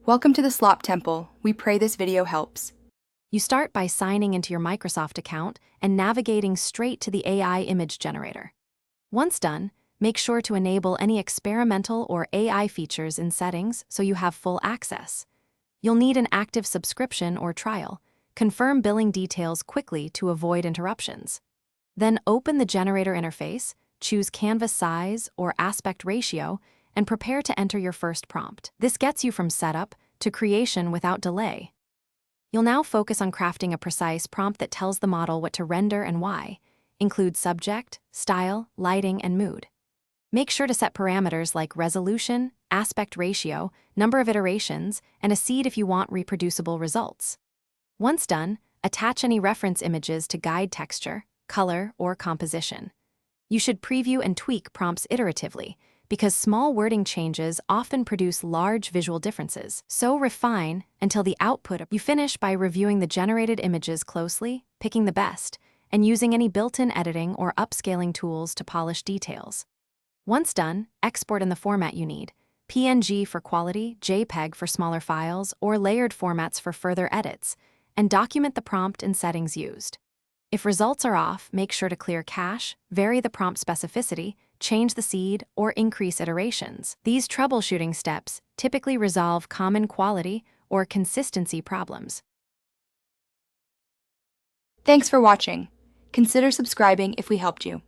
Welcome to the Slop Temple. We pray this video helps. You start by signing into your Microsoft account and navigating straight to the AI image generator. Once done, make sure to enable any experimental or AI features in settings so you have full access. You'll need an active subscription or trial. Confirm billing details quickly to avoid interruptions. Then open the generator interface, choose canvas size or aspect ratio, and prepare to enter your first prompt. This gets you from setup to creation without delay. You'll now focus on crafting a precise prompt that tells the model what to render and why. Include subject, style, lighting, and mood. Make sure to set parameters like resolution, aspect ratio, number of iterations, and a seed if you want reproducible results. Once done, attach any reference images to guide texture, color, or composition. You should preview and tweak prompts iteratively, because small wording changes often produce large visual differences. So refine until the output. You finish by reviewing the generated images closely, picking the best, and using any built-in editing or upscaling tools to polish details. Once done, export in the format you need: PNG for quality, JPEG for smaller files, or layered formats for further edits, and document the prompt and settings used. If results are off, make sure to clear cache, vary the prompt specificity, change the seed, or increase iterations. These troubleshooting steps typically resolve common quality or consistency problems. Thanks for watching. Consider subscribing if we helped you.